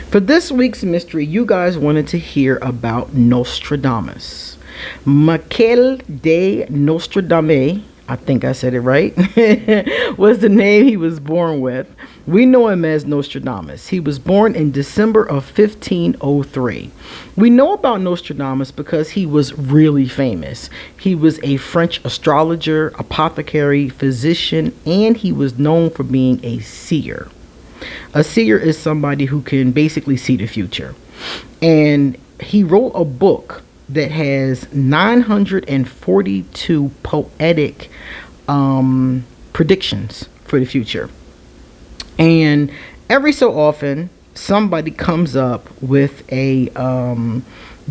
For this week's mystery, you guys wanted to hear about Nostradamus. Michael de Nostradamus, I think I said it right, was the name he was born with. We know him as Nostradamus. He was born in December of 1503. We know about Nostradamus because he was really famous. He was a French astrologer, apothecary, physician, and he was known for being a seer. A seer is somebody who can basically see the future. And he wrote a book that has 942 poetic predictions for the future. And every so often, somebody comes up with a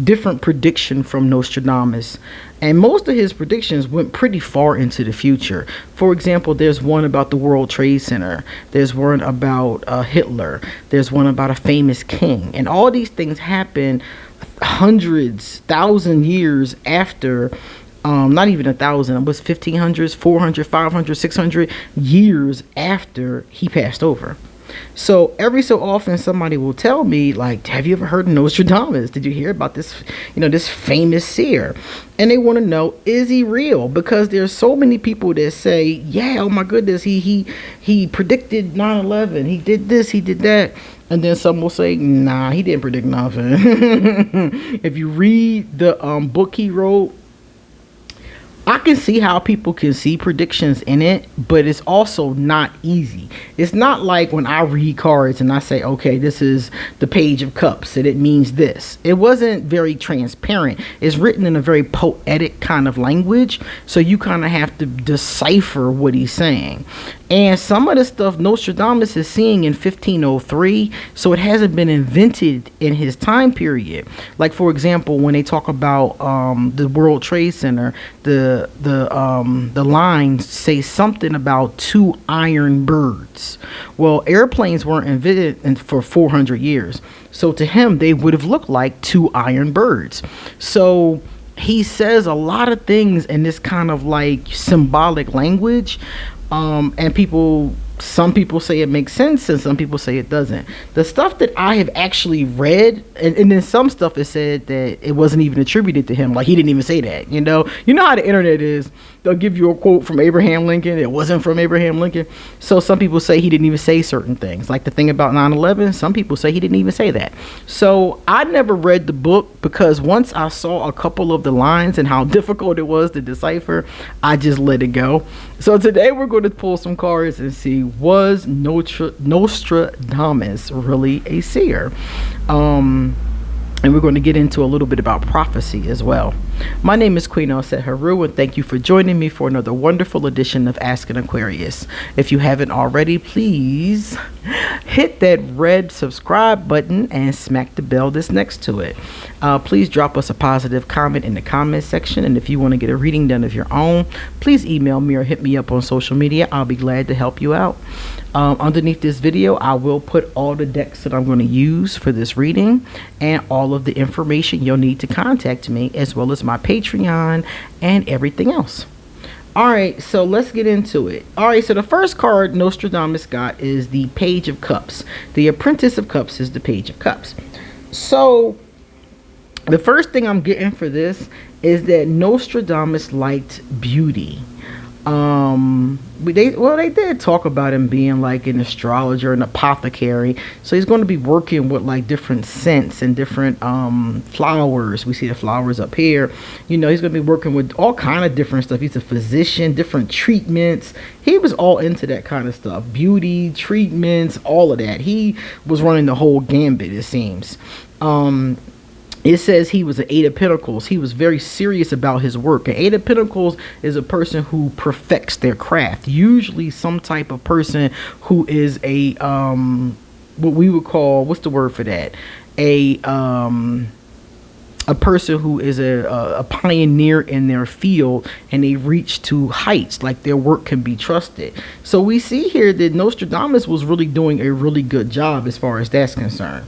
different prediction from Nostradamus. And most of his predictions went pretty far into the future. For example, there's one about the World Trade Center. There's one about Hitler. There's one about a famous king. And all these things happen hundreds, 1,000 years after, not even 1,000, it was 1,500s, 400, 500, 600 years after he passed over. So every so often somebody will tell me, like, have you ever heard of Nostradamus? Did you hear about this, this famous seer? And they want to know, is he real? Because there's so many people that say, yeah, oh my goodness, he predicted 9/11. He did this, he did that. And then some will say, nah, he didn't predict nothing. If you read the book he wrote, I can see how people can see predictions in it, but it's also not easy. It's not like when I read cards and I say, okay, this is the Page of Cups and it means this. It wasn't very transparent. It's written in a very poetic kind of language, so you kind of have to decipher what he's saying. And some of the stuff Nostradamus is seeing in 1503, so it hasn't been invented in his time period. Like, for example, when they talk about the World Trade Center, the lines say something about 2 iron birds. Well, airplanes weren't invented for 400 years. So to him, they would have looked like 2 iron birds. So he says a lot of things in this kind of like symbolic language. And some people say it makes sense and some people say it doesn't. The stuff that I have actually read, and then some stuff is said that it wasn't even attributed to him, like he didn't even say that. You know how the internet is. They'll give you a quote from Abraham Lincoln. It wasn't from Abraham Lincoln. So some people say he didn't even say certain things, like the thing about 9/11. Some people say he didn't even say that. So I never read the book because once I saw a couple of the lines and how difficult it was to decipher, I just let it go. So today we're going to pull some cards and see, was Nostradamus really a seer? And we're going to get into a little bit about prophecy as well. My name is QueenAusetHeru, and thank you for joining me for another wonderful edition of Ask an Aquarius. If you haven't already, please hit that red subscribe button and smack the bell that's next to it. Please drop us a positive comment in the comment section, and if you want to get a reading done of your own, please email me or hit me up on social media. I'll be glad to help you out. Underneath this video, I will put all the decks that I'm going to use for this reading and all of the information you'll need to contact me, as well as my Patreon and everything else. Alright, so let's get into it. Alright, so the first card Nostradamus got is the Page of Cups. The Apprentice of Cups is the Page of Cups. So the first thing I'm getting for this is that Nostradamus liked beauty. They did talk about him being like an astrologer, an apothecary. So he's going to be working with like different scents and different flowers. We see the flowers up here. He's going to be working with all kind of different stuff. He's a physician, different treatments. He was all into that kind of stuff. Beauty, treatments, all of that. He was running the whole gambit, it seems. It says he was an 8 of Pentacles. He was very serious about his work. An 8 of Pentacles is a person who perfects their craft. Usually some type of person who is a, what we would call, what's the word for that? a person who is a pioneer in their field, and they reach to heights, like their work can be trusted. So we see here that Nostradamus was really doing a really good job as far as that's concerned.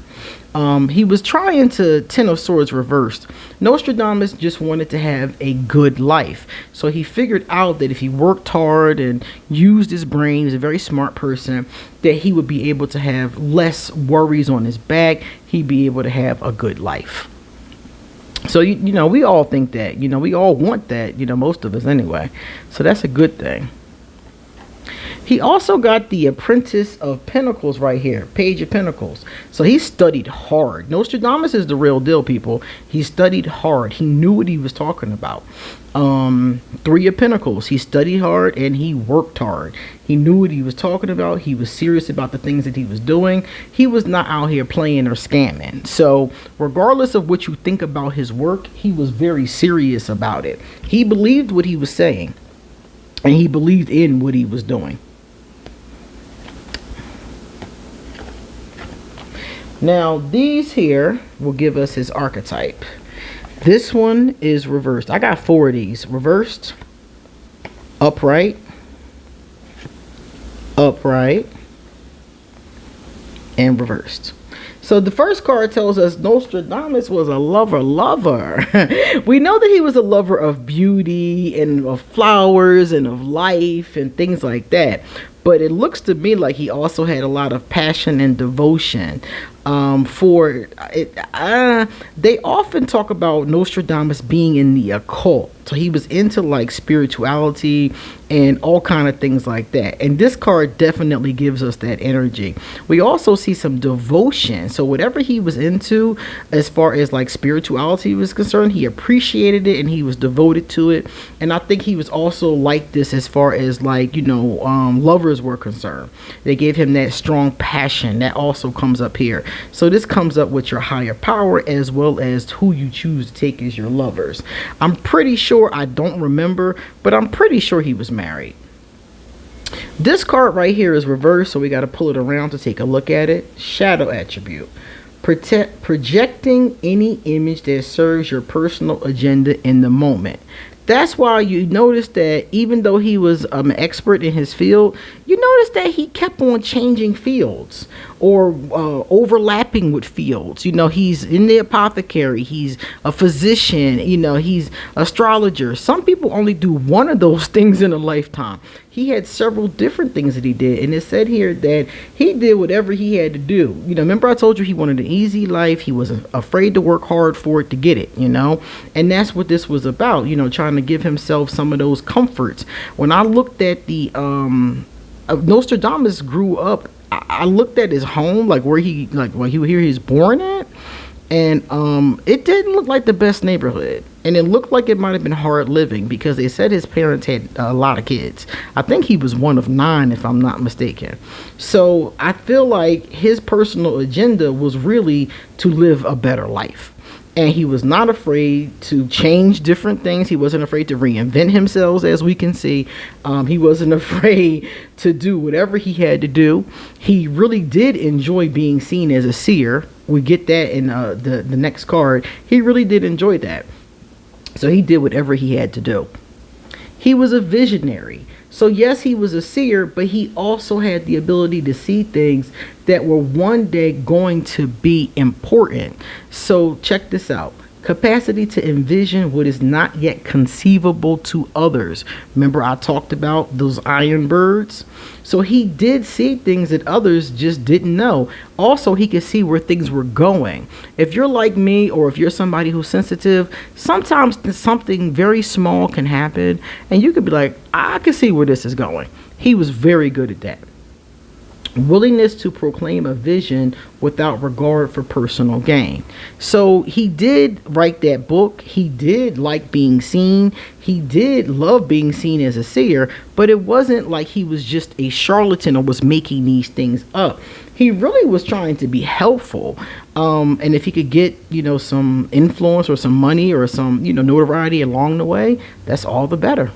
He was trying to Ten of Swords reversed. Nostradamus just wanted to have a good life. So he figured out that if he worked hard and used his brain, he's a very smart person, that he would be able to have less worries on his back. He'd be able to have a good life. So, you know, we all think that, you know, we all want that, you know, most of us anyway. So that's a good thing. He also got the Apprentice of Pentacles right here, Page of Pentacles. So he studied hard. Nostradamus is the real deal, people. He studied hard. He knew what he was talking about. Three of Pentacles. He studied hard and he worked hard. He knew what he was talking about. He was serious about the things that he was doing. He was not out here playing or scamming. So regardless of what you think about his work, he was very serious about it. He believed what he was saying, and he believed in what he was doing. Now, these here will give us his archetype. This one is reversed. I got 4 of these. Reversed, upright, upright, and reversed. So the first card tells us Nostradamus was a lover. We know that he was a lover of beauty and of flowers and of life and things like that. But it looks to me like he also had a lot of passion and devotion for it. They often talk about Nostradamus being in the occult. So he was into like spirituality and all kind of things like that. And this card definitely gives us that energy. We also see some devotion. So whatever he was into as far as like spirituality was concerned, he appreciated it and he was devoted to it. And I think he was also like this as far as like, you know, lovers were concerned. They gave him that strong passion that also comes up here. So this comes up with your higher power as well as who you choose to take as your lovers. I'm pretty sure, I don't remember, but I'm pretty sure he was married. This card right here is reversed, so we got to pull it around to take a look at it. Shadow attribute. Projecting any image that serves your personal agenda in the moment. That's why you notice that even though he was an expert in his field, you notice that he kept on changing fields or overlapping with fields. You know, he's in the apothecary, he's a physician, you know, he's astrologer. Some people only do one of those things in a lifetime. He had several different things that he did, and it said here that he did whatever he had to do. You know, remember I told you he wanted an easy life. He wasn't afraid to work hard for it to get it, you know, and that's what this was about, you know, trying to give himself some of those comforts. When I looked at the Nostradamus grew up, I looked at his home, like where he was born at, and it didn't look like the best neighborhood, and it looked like it might have been hard living because they said his parents had a lot of kids. I think he was one of 9 if I'm not mistaken. So I feel like his personal agenda was really to live a better life. And he was not afraid to change different things. He wasn't afraid to reinvent himself, as we can see. He wasn't afraid to do whatever he had to do. He really did enjoy being seen as a seer. We get that in the next card. He really did enjoy that. So he did whatever he had to do. He was a visionary. So yes, he was a seer, but he also had the ability to see things that were one day going to be important. So check this out. Capacity to envision what is not yet conceivable to others. Remember I talked about those iron birds? So he did see things that others just didn't know. Also, he could see where things were going. If you're like me, or if you're somebody who's sensitive, sometimes something very small can happen and you could be like, I can see where this is going. He was very good at that. Willingness to proclaim a vision without regard for personal gain. So he did write that book. He did like being seen. He did love being seen as a seer, but it wasn't like he was just a charlatan or was making these things up. He really was trying to be helpful. And if he could get, you know, some influence or some money or some, you know, notoriety along the way, that's all the better.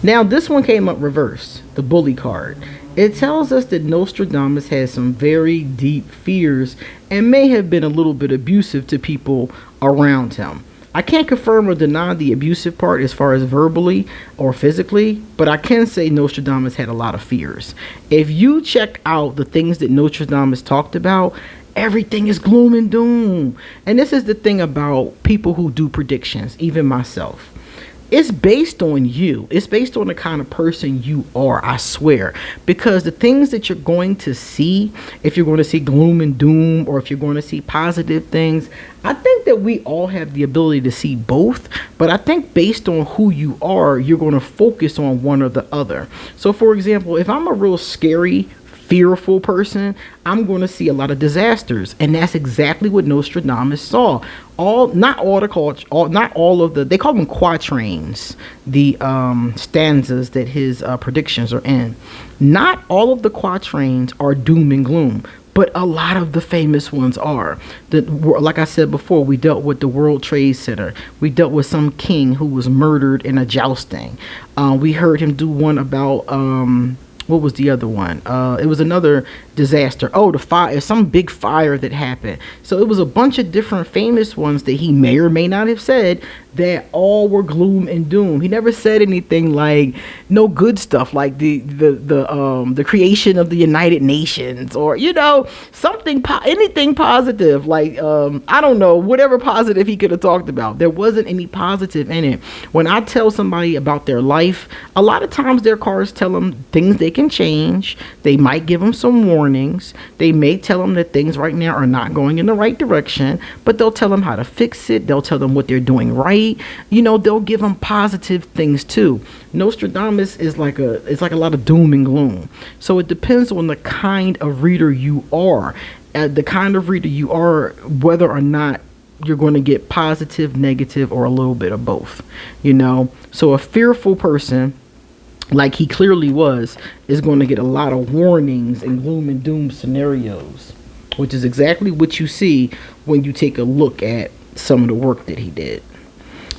Now this one came up reversed, the bully card. It tells us that Nostradamus had some very deep fears and may have been a little bit abusive to people around him. I can't confirm or deny the abusive part as far as verbally or physically, but I can say Nostradamus had a lot of fears. If you check out the things that Nostradamus talked about, everything is gloom and doom. And this is the thing about people who do predictions, even myself. It's based on you. It's based on the kind of person you are, I swear. Because the things that you're going to see, if you're going to see gloom and doom, or if you're going to see positive things, I think that we all have the ability to see both. But I think based on who you are, you're going to focus on one or the other. So for example, if I'm a real scary, fearful person, I'm going to see a lot of disasters, and that's exactly what Nostradamus saw. Not all of the, they call them quatrains, the stanzas that his predictions are in. Not all of the quatrains are doom and gloom, but a lot of the famous ones are. Like I said before, we dealt with the World Trade Center. We dealt with some king who was murdered in a jousting. We heard him do one about what was the other one? It was another disaster. Oh, the fire, some big fire that happened. So it was a bunch of different famous ones that he may or may not have said that all were gloom and doom. He never said anything like no good stuff, like the creation of the United Nations, or something anything positive, like I don't know, whatever positive he could have talked about. There wasn't any positive in it. When I tell somebody about their life, a lot of times their cards tell them things they can change. They might give them some warnings. They may tell them that things right now are not going in the right direction, but they'll tell them how to fix it. They'll tell them what they're doing right. They'll give them positive things too. Nostradamus is like a lot of doom and gloom. So it depends on the kind of reader you are. The kind of reader you are, whether or not you're going to get positive, negative, or a little bit of both. So a fearful person, like he clearly was, is going to get a lot of warnings and gloom and doom scenarios, which is exactly what you see when you take a look at some of the work that he did.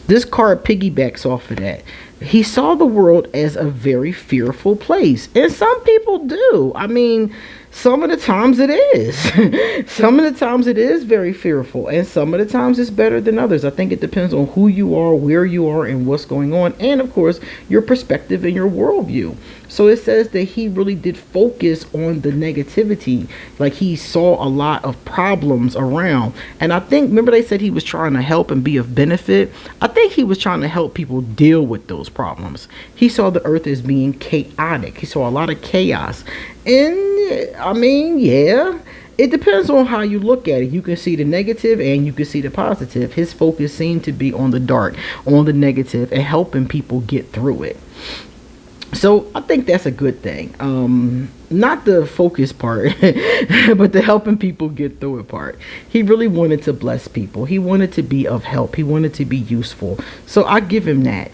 This card piggybacks off of that. He saw the world as a very fearful place, and some people do. I mean, some of the times it is. Some of the times it is very fearful, and some of the times it's better than others. I think it depends on who you are, where you are, and what's going on, and of course your perspective and your worldview. So it says that he really did focus on the negativity. Like he saw a lot of problems around, and I think, remember they said he was trying to help and be of benefit. I think he was trying to help people deal with those problems. He saw the earth as being chaotic. He saw a lot of chaos. And I mean, yeah, it depends on how you look at it. You can see the negative and you can see the positive. His focus seemed to be on the dark, on the negative, and helping people get through it. So I think that's a good thing. Not the focus part, but the helping people get through it part. He really wanted to bless people. He wanted to be of help. He wanted to be useful. So I give him that,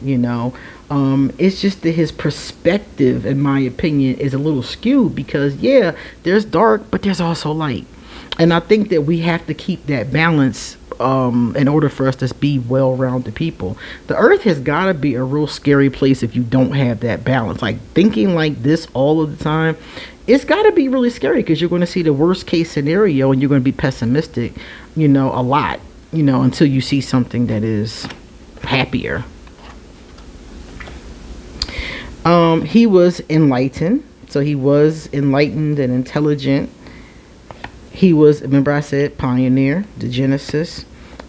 It's just that his perspective, in my opinion, is a little skewed because, yeah, there's dark, but there's also light. And I think that we have to keep that balance in order for us to be well-rounded people. The earth has got to be a real scary place if you don't have that balance. Like thinking like this all of the time, it's got to be really scary because you're going to see the worst case scenario and you're going to be pessimistic, a lot, until you see something that is happier. He was enlightened. So he was enlightened and intelligent. He was, remember I said, pioneer, the Genesis,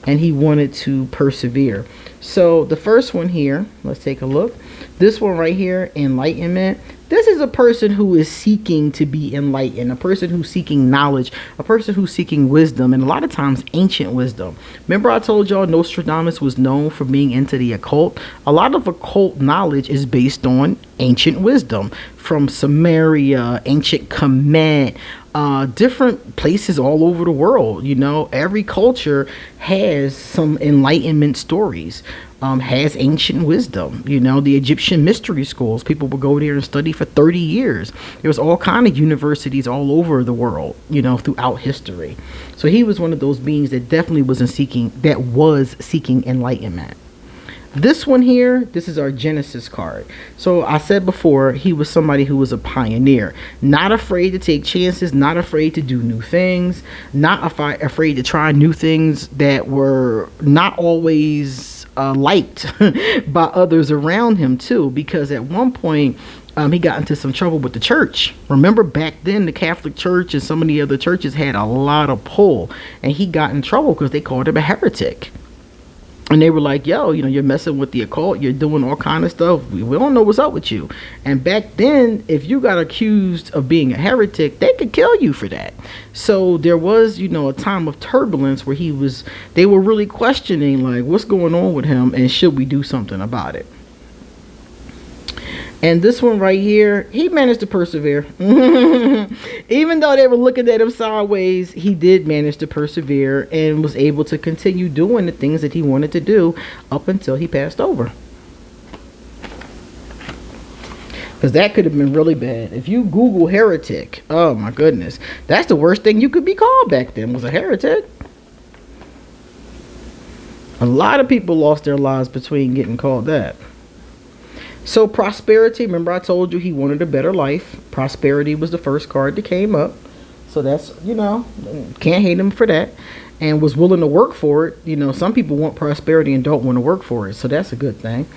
and he wanted to persevere. So the first one here, let's take a look. This one right here, enlightenment. This is a person who is seeking to be enlightened, a person who's seeking knowledge, a person who's seeking wisdom, and a lot of times ancient wisdom. Remember I told y'all Nostradamus was known for being into the occult? A lot of occult knowledge is based on ancient wisdom from Samaria, ancient Kemet, different places all over the world. Every culture has some enlightenment stories. Has ancient wisdom. The Egyptian mystery schools, people would go there and study for 30 years. There was all kind of universities all over the world, throughout history. So he was one of those beings that definitely was seeking enlightenment. This one here, this is our Genesis card. So I said before, he was somebody who was a pioneer, not afraid to take chances, not afraid to do new things, not afraid to try new things that were not always liked by others around him too, because at one point he got into some trouble with the church. Remember, back then the Catholic Church and some of the other churches had a lot of pull, and he got in trouble because they called him a heretic. And they were like, yo, you're messing with the occult. You're doing all kind of stuff. We don't know what's up with you. And back then, if you got accused of being a heretic, they could kill you for that. So there was, a time of turbulence where they were really questioning, like, what's going on with him and should we do something about it? And this one right here, he managed to persevere. Even though they were looking at him sideways, he did manage to persevere and was able to continue doing the things that he wanted to do up until he passed over. Because that could have been really bad. If you Google heretic, oh my goodness, that's the worst thing you could be called back then, was a heretic. A lot of people lost their lives between getting called that. So prosperity, remember I told you he wanted a better life. Prosperity was the first card that came up. So that's, can't hate him for that. And was willing to work for it. Some people want prosperity and don't want to work for it. So that's a good thing.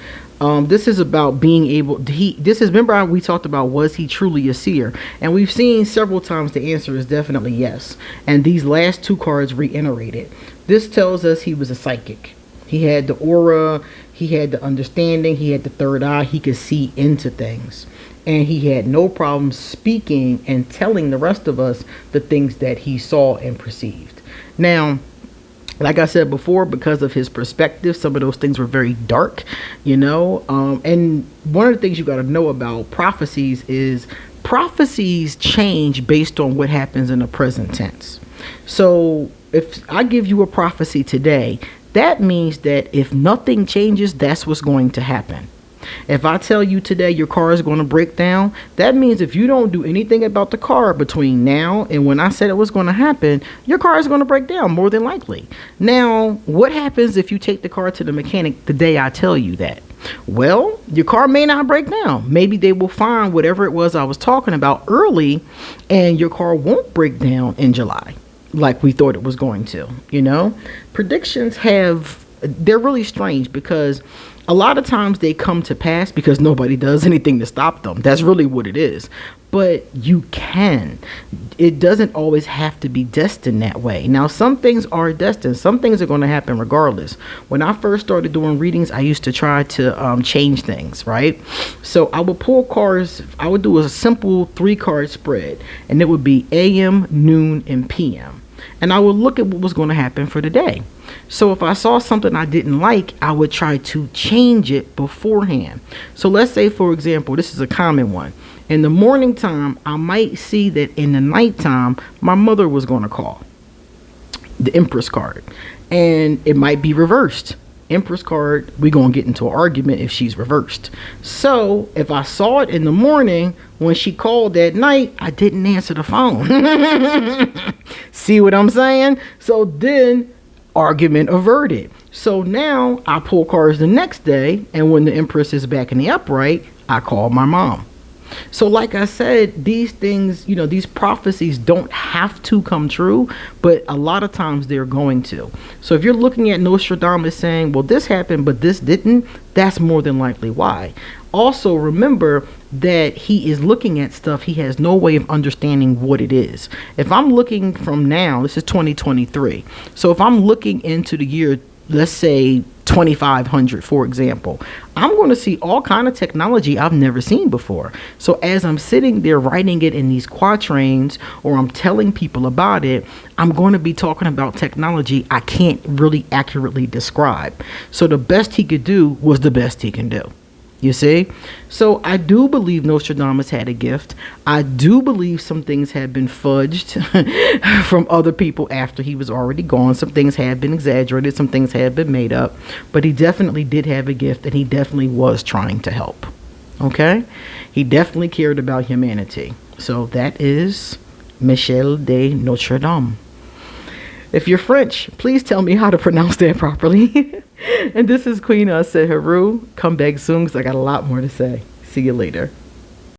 This is about being able, remember how we talked about, was he truly a seer? And we've seen several times the answer is definitely yes. And these last two cards reiterate it. This tells us he was a psychic. He had the aura, he had the understanding, he had the third eye, he could see into things. And he had no problem speaking and telling the rest of us the things that he saw and perceived. Now, like I said before, because of his perspective, some of those things were very dark, and one of the things you got to know about prophecies is prophecies change based on what happens in the present tense. So if I give you a prophecy today, that means that if nothing changes, that's what's going to happen. If I tell you today your car is going to break down, that means if you don't do anything about the car between now and when I said it was going to happen, your car is going to break down more than likely. Now, what happens if you take the car to the mechanic the day I tell you that? Well, your car may not break down. Maybe they will find whatever it was I was talking about early and your car won't break down in July like we thought it was going to. Predictions they're really strange because a lot of times they come to pass because nobody does anything to stop them. That's really what it is. But it doesn't always have to be destined that way. Now, some things are destined. Some things are going to happen regardless. When I first started doing readings, I used to try to change things, right? So I would pull cards. I would do a simple 3-card spread, and it would be AM, noon, and PM. And I would look at what was going to happen for the day. So if I saw something I didn't like, I would try to change it beforehand. So let's say, for example, this is a common one. In the morning time, I might see that in the nighttime, my mother was going to call. The Empress card. And it might be reversed. Empress card, we're going to get into an argument if she's reversed. So if I saw it in the morning, when she called that night, I didn't answer the phone. See what I'm saying? So then argument averted. So now I pull cards the next day, and when the Empress is back in the upright, I call my mom. So like I said, these things, these prophecies don't have to come true, but a lot of times they're going to. So if you're looking at Nostradamus saying, well, this happened, but this didn't, that's more than likely why. Also, remember that he is looking at stuff. He has no way of understanding what it is. If I'm looking from now, this is 2023. So if I'm looking into the year, let's say 2500, for example, I'm going to see all kind of technology I've never seen before. So as I'm sitting there writing it in these quatrains, or I'm telling people about it, I'm going to be talking about technology I can't really accurately describe. So the best he could do was the best he can do. You see? So I do believe Nostradamus had a gift. I do believe some things have been fudged from other people after he was already gone. Some things have been exaggerated. Some things have been made up. But he definitely did have a gift, and he definitely was trying to help. Okay? He definitely cared about humanity. So that is Michel de Notre Dame. If you're French, please tell me how to pronounce that properly. And this is QueenAusetHeru. Come back soon because I got a lot more to say. See you later.